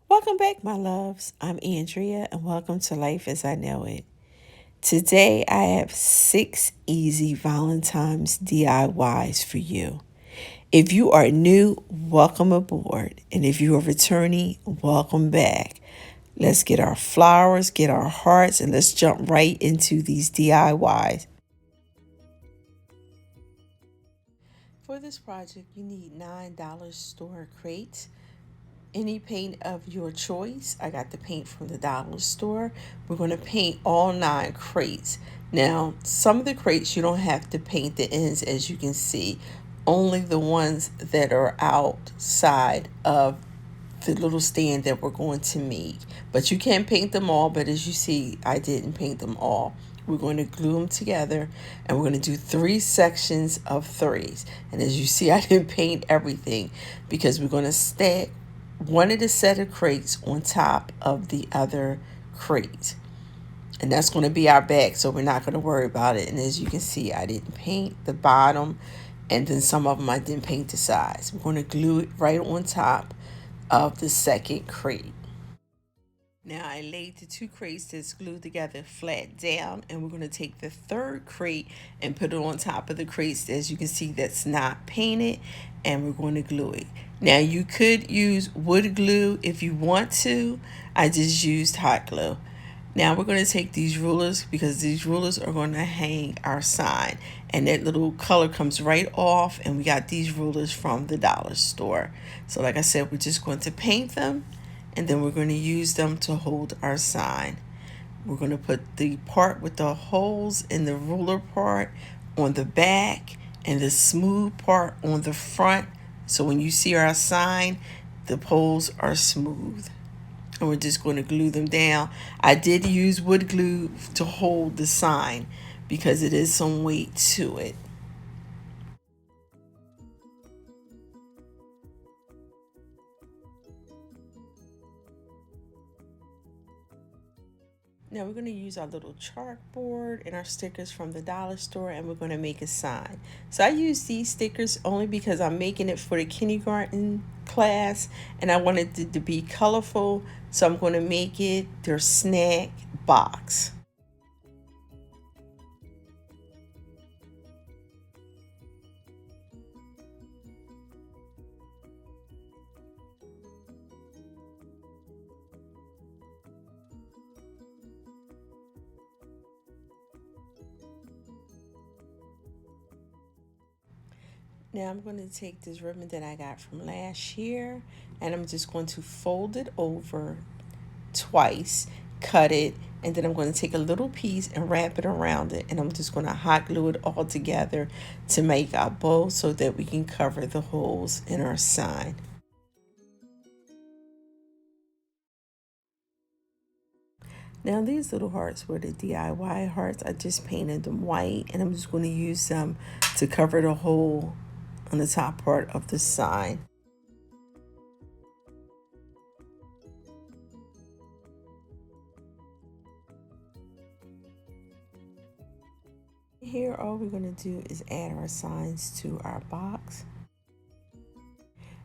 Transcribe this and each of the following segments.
Welcome back, my loves. I'm Andrea, and welcome to Life as I Know It. Today, I have 6 easy Valentine's DIYs for you. If you are new, welcome aboard. And if you are returning, welcome back. Let's get our flowers, get our hearts, and let's jump right into these DIYs. For this project, you need $9 store crates. Any paint of your choice. I got the paint from the dollar store. We're going to paint all 9 crates. Now, some of the crates you don't have to paint the ends, as you can see, only the ones that are outside of the little stand that we're going to make. But you can paint them all, but as you see, I didn't paint them all. We're going to glue them together, and we're going to do 3 sections of 3s. And as you see, I didn't paint everything because we're going to stack one of the set of crates on top of the other crate. And that's going to be our bag, so we're not going to worry about it. And as you can see, I didn't paint the bottom, and then some of them I didn't paint the sides. We're going to glue it right on top of the second crate. Now I laid the 2 crates that's glued together flat down, and we're going to take the third crate and put it on top of the crates, as you can see, that's not painted, and we're going to glue it. Now you could use wood glue if you want to. I just used hot glue. Now we're going to take these rulers, because these rulers are going to hang our sign, and that little color comes right off, and we got these rulers from the dollar store. So like I said, we're just going to paint them, and then we're going to use them to hold our sign. We're going to put the part with the holes in the ruler part on the back and the smooth part on the front. So when you see our sign, the holes are smooth. And we're just going to glue them down. I did use wood glue to hold the sign because it is some weight to it. Now we're going to use our little chalkboard and our stickers from the dollar store, and we're going to make a sign. So I use these stickers only because I'm making it for the kindergarten class, and I wanted it to be colorful. So I'm going to make it their snack box. Now I'm going to take this ribbon that I got from last year, and I'm just going to fold it over twice, cut it, and then I'm going to take a little piece and wrap it around it, and I'm just going to hot glue it all together to make our bow so that we can cover the holes in our sign. Now these little hearts were the DIY hearts. I just painted them white, and I'm just going to use them to cover the hole on the top part of the sign. Here, all we're going to do is add our signs to our box.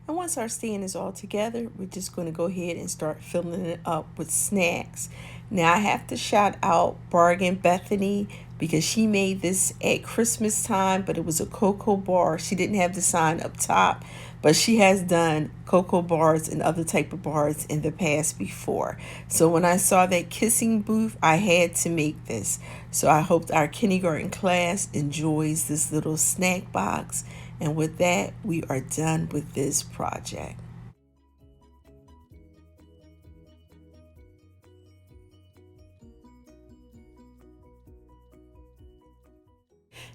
And once our stand is all together, we're just going to go ahead and start filling it up with snacks. Now I have to shout out Bargain Bethany because she made this at Christmas time, but it was a cocoa bar. She didn't have the sign up top, but she has done cocoa bars and other type of bars in the past before. So when I saw that kissing booth, I had to make this. So I hope our kindergarten class enjoys this little snack box. And with that, we are done with this project.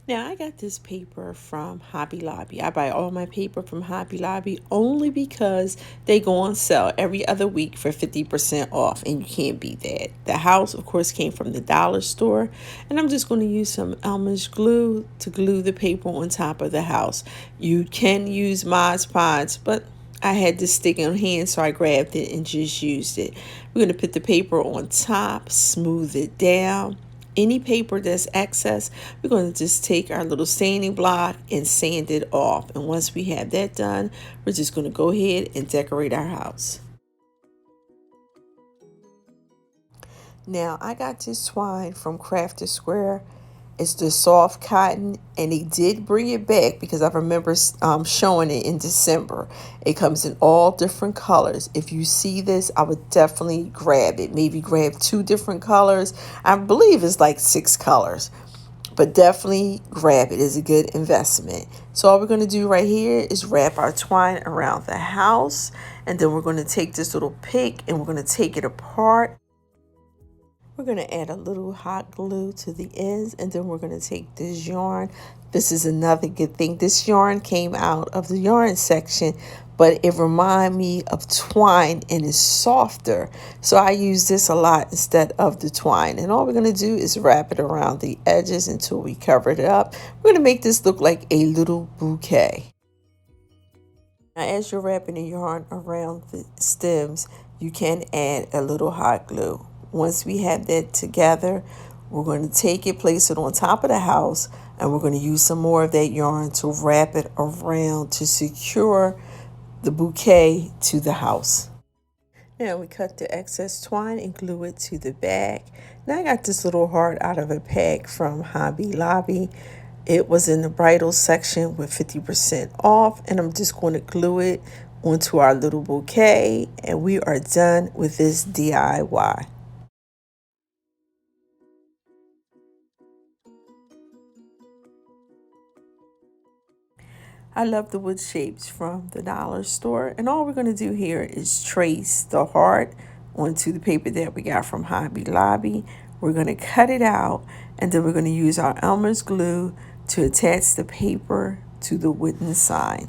Now, I got this paper from Hobby Lobby. I buy all my paper from Hobby Lobby only because they go on sale every other week for 50% off, and you can't beat that. The house, of course, came from the dollar store, and I'm just going to use some Elmer's glue to glue the paper on top of the house. You can use Mod Podge, but I had this stick on hand, so I grabbed it and just used it. We're going to put the paper on top, smooth it down. Any paper that's excess, we're going to just take our little sanding block and sand it off. And once we have that done, we're just going to go ahead and decorate our house. Now, I got this twine from Crafted Square. It's the soft cotton, and they did bring it back because I remember showing it in December. It comes in all different colors. If you see this, I would definitely grab it. Maybe grab two different colors. I believe it's like 6 colors, but definitely grab it. It's a good investment. So all we're going to do right here is wrap our twine around the house, and then we're going to take this little pick and we're going to take it apart. We're going to add a little hot glue to the ends, and then we're going to take this yarn. This is another good thing. This yarn came out of the yarn section, but it reminds me of twine and is softer. So I use this a lot instead of the twine. And all we're going to do is wrap it around the edges until we cover it up. We're going to make this look like a little bouquet. Now, as you're wrapping the yarn around the stems, you can add a little hot glue. Once we have that together, we're going to take it, place it on top of the house, and we're going to use some more of that yarn to wrap it around to secure the bouquet to the house. Now we cut the excess twine and glue it to the back. Now I got this little heart out of a pack from Hobby Lobby. It was in the bridal section with 50% off, and I'm just going to glue it onto our little bouquet, and we are done with this DIY. I love the wood shapes from the dollar store, and all we're going to do here is trace the heart onto the paper that we got from Hobby Lobby. We're going to cut it out, and then we're going to use our Elmer's glue to attach the paper to the wooden sign.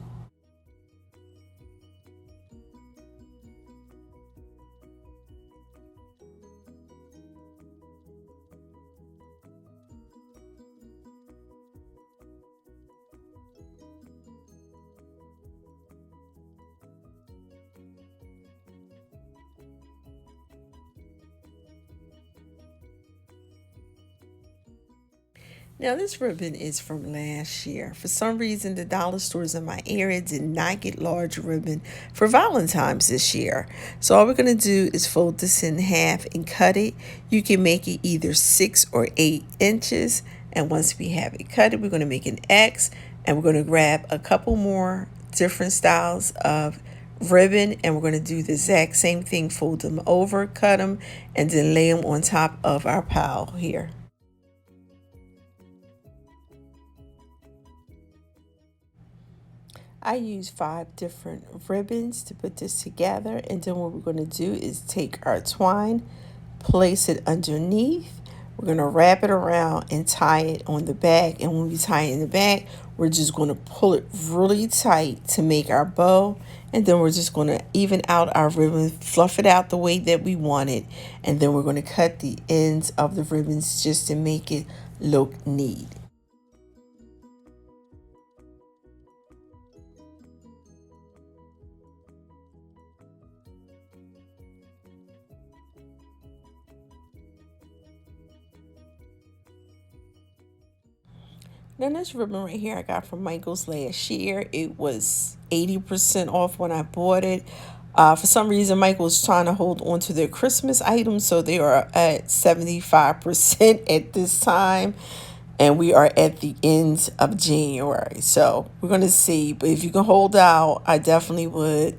Now, this ribbon is from last year. For some reason, the dollar stores in my area did not get large ribbon for Valentine's this year. So all we're going to do is fold this in half and cut it. You can make it either 6 or 8 inches. And once we have it cut, we're going to make an X, and we're going to grab a couple more different styles of ribbon, and we're going to do the exact same thing. Fold them over, cut them, and then lay them on top of our pile here. I use 5 different ribbons to put this together, and then what we're going to do is take our twine, place it underneath. We're going to wrap it around and tie it on the back, and when we tie it in the back, we're just going to pull it really tight to make our bow, and then we're just going to even out our ribbon, fluff it out the way that we want it, and then we're going to cut the ends of the ribbons just to make it look neat. Now this ribbon right here I got from Michael's last year. It was 80% off when I bought it. For some reason, Michael was trying to hold on to their Christmas items, so they are at 75% at this time. And we are at the end of January. So we're going to see. But if you can hold out, I definitely would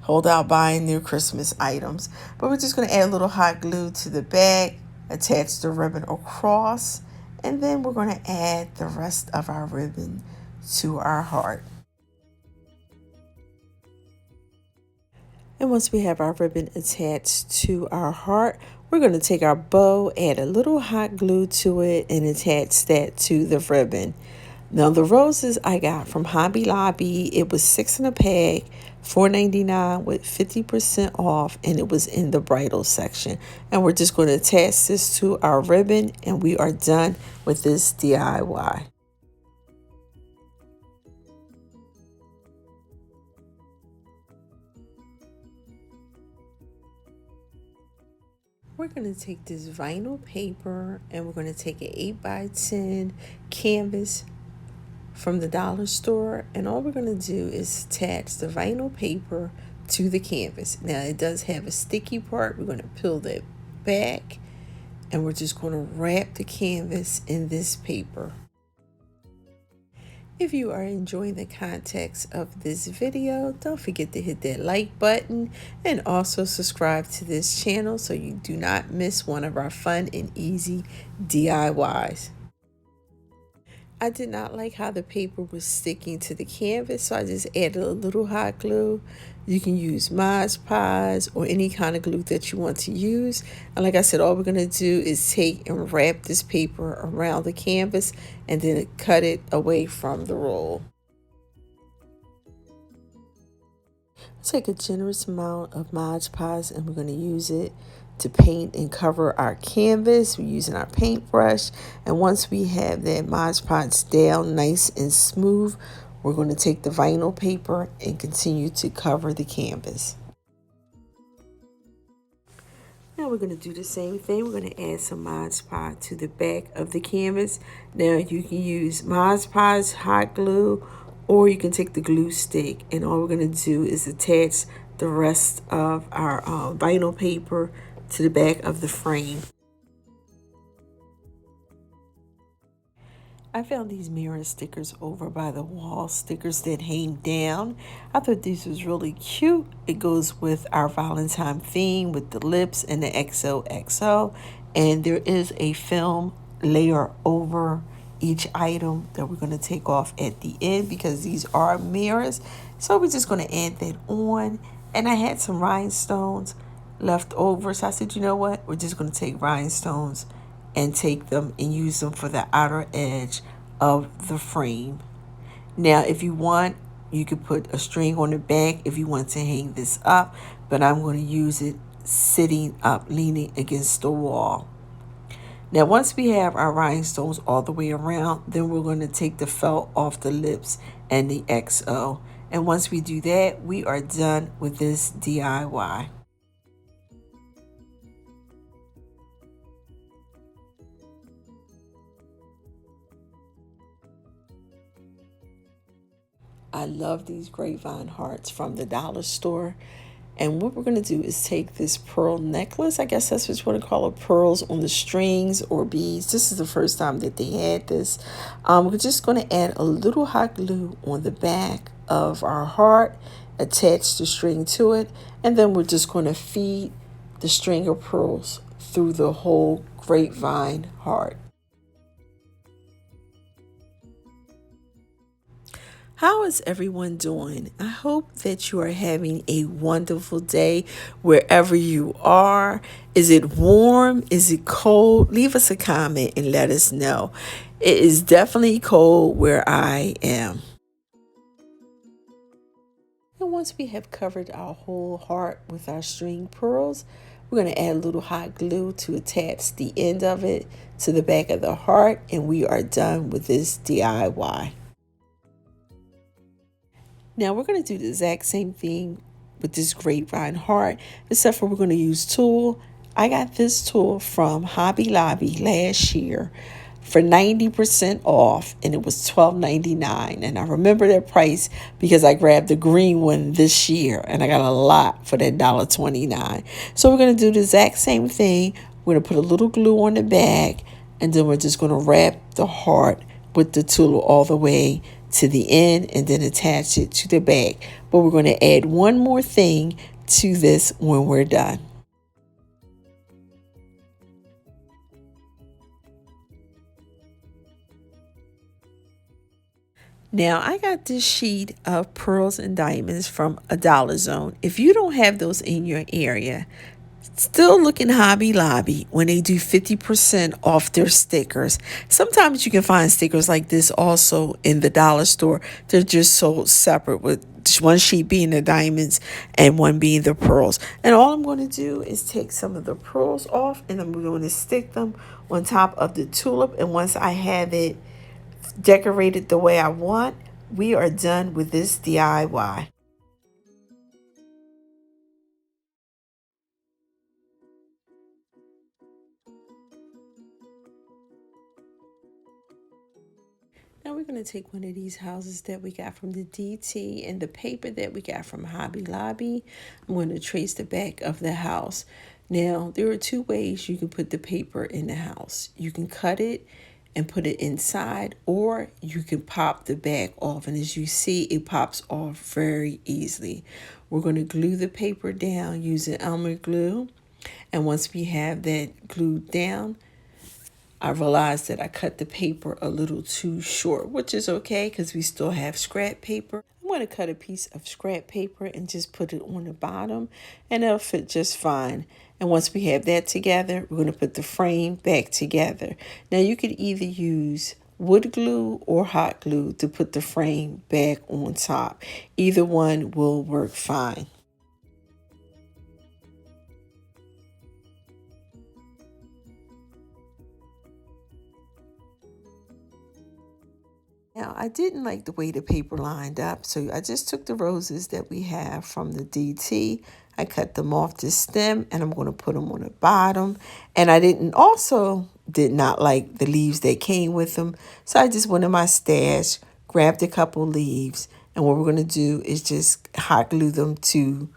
hold out buying their Christmas items. But we're just going to add a little hot glue to the back, attach the ribbon across, and then we're going to add the rest of our ribbon to our heart. And once we have our ribbon attached to our heart, we're going to take our bow, add a little hot glue to it, and attach that to the ribbon. Now, the roses I got from Hobby Lobby, it was 6 in a pack, $4.99 with 50% off, and it was in the bridal section. And we're just going to attach this to our ribbon, and we are done with this DIY. We're going to take this vinyl paper, and we're going to take an 8x10 canvas from the dollar store, and all we're going to do is attach the vinyl paper to the canvas. Now it does have a sticky part. We're going to peel that back, And we're just going to wrap the canvas in this paper. If you are enjoying the context of this video, don't forget to hit that like button and also subscribe to this channel so you do not miss one of our fun and easy DIYs. I did not like how the paper was sticking to the canvas, so I just added a little hot glue. You can use Mod Podge or any kind of glue that you want to use. And like I said, all we're going to do is take and wrap this paper around the canvas and then cut it away from the roll. Take a generous amount of Mod Podge and we're going to use it to paint and cover our canvas. We're using our paintbrush, and once we have that Mod Podge down nice and smooth, we're going to take the vinyl paper and continue to cover the canvas. Now we're going to do the same thing. We're going to add some Mod Podge to the back of the canvas. Now you can use Mod Podge, hot glue, or you can take the glue stick, and all we're going to do is attach the rest of our vinyl paper to the back of the frame. I found these mirror stickers over by the wall, stickers that hang down. I thought these was really cute. It goes with our Valentine theme with the lips and the XOXO. And there is a film layer over each item that we're going to take off at the end because these are mirrors. So we're just going to add that on. And I had some rhinestones left over, so I said, you know what, we're just going to take rhinestones and take them and use them for the outer edge of the frame. Now if you want, you could put a string on the back if you want to hang this up, but I'm going to use it sitting up, leaning against the wall. Now once we have our rhinestones all the way around, then we're going to take the felt off the lips and the XO. And once we do that, we are done with this DIY. I love these grapevine hearts from the dollar store. And what we're going to do is take this pearl necklace, I guess that's what you want to call it, pearls on the strings or beads. This is the first time that they had this. We're just going to add a little hot glue on the back of our heart, attach the string to it, and then we're just going to feed the string of pearls through the whole grapevine heart. How is everyone doing? I hope that you are having a wonderful day wherever you are. Is it warm? Is it cold? Leave us a comment and let us know. It is definitely cold where I am. And once we have covered our whole heart with our string pearls, we're going to add a little hot glue to attach the end of it to the back of the heart, and we are done with this DIY. Now we're going to do the exact same thing with this grapevine heart, except for we're going to use tulle. I got this tulle from Hobby Lobby last year for 90% off, and it was $12.99. And I remember that price because I grabbed the green one this year, and I got a lot for that $1.29. So we're going to do the exact same thing. We're going to put a little glue on the back, and then we're just going to wrap the heart with the tulle all the way to the end and then attach it to the back. But we're going to add one more thing to this when we're done. Now I got this sheet of pearls and diamonds from a Dollar Zone. If you don't have those in your area, still look in Hobby Lobby when they do 50% off their stickers. Sometimes you can find stickers like this also in the dollar store. They're just sold separate, with one sheet being the diamonds and one being the pearls. And all I'm going to do is take some of the pearls off, and I'm going to stick them on top of the tulip. And once I have it decorated the way I want, we are done with this DIY. Now we're going to take one of these houses that we got from the DT and the paper that we got from Hobby Lobby. I'm going to trace the back of the house. Now, there are two ways you can put the paper in the house. You can cut it and put it inside, or you can pop the back off. And as you see, it pops off very easily. We're going to glue the paper down using Elmer glue. And once we have that glued down, I realized that I cut the paper a little too short, which is okay because we still have scrap paper. I'm going to cut a piece of scrap paper and just put it on the bottom, and it'll fit just fine. And once we have that together, we're going to put the frame back together. Now you could either use wood glue or hot glue to put the frame back on top. Either one will work fine. Now, I didn't like the way the paper lined up, so I just took the roses that we have from the DT. I cut them off the stem, and I'm going to put them on the bottom. And I did not like the leaves that came with them, so I just went in my stash, grabbed a couple leaves, and what we're going to do is just hot glue them to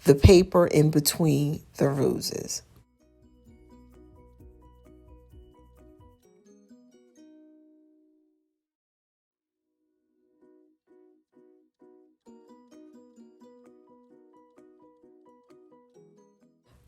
the paper in between the roses.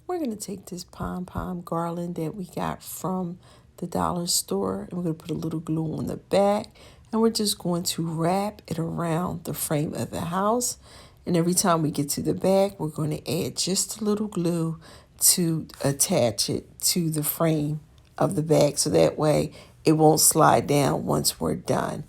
We're going to take this pom-pom garland that we got from the dollar store, and we're going to put a little glue on the back, and we're just going to wrap it around the frame of the house. And every time we get to the back, we're going to add just a little glue to attach it to the frame of the back, so that way it won't slide down once we're done.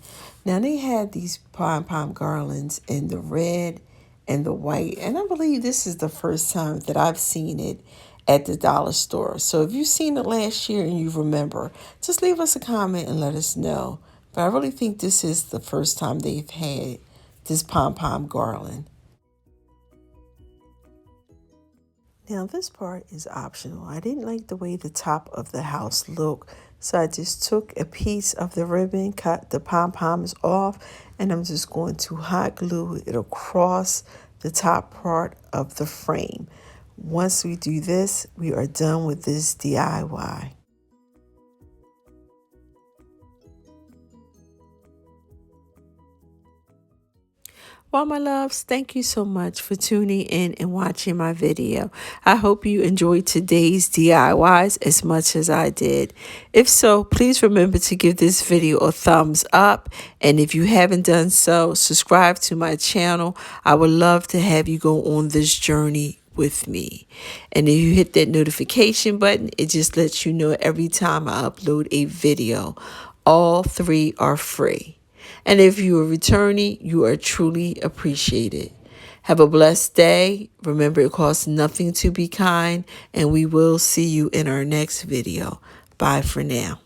Now they have these pom-pom garlands in the red and the white, and I believe this is the first time that I've seen it at the dollar store. So if you've seen it last year and you remember, just leave us a comment and let us know. But I really think this is the first time they've had this pom-pom garland. Now this part is optional. I didn't like the way the top of the house looked, so I just took a piece of the ribbon, cut the pom-poms off, and I'm just going to hot glue it across the top part of the frame. Once we do this, we are done with this DIY. Well, my loves, thank you so much for tuning in and watching my video. I hope you enjoyed today's DIYs as much as I did. If so, please remember to give this video a thumbs up. And if you haven't done so, subscribe to my channel. I would love to have you go on this journey with me. And if you hit that notification button, it just lets you know every time I upload a video. All three are free. And if you are returning, you are truly appreciated. Have a blessed day. Remember, it costs nothing to be kind, and we will see you in our next video. Bye for now.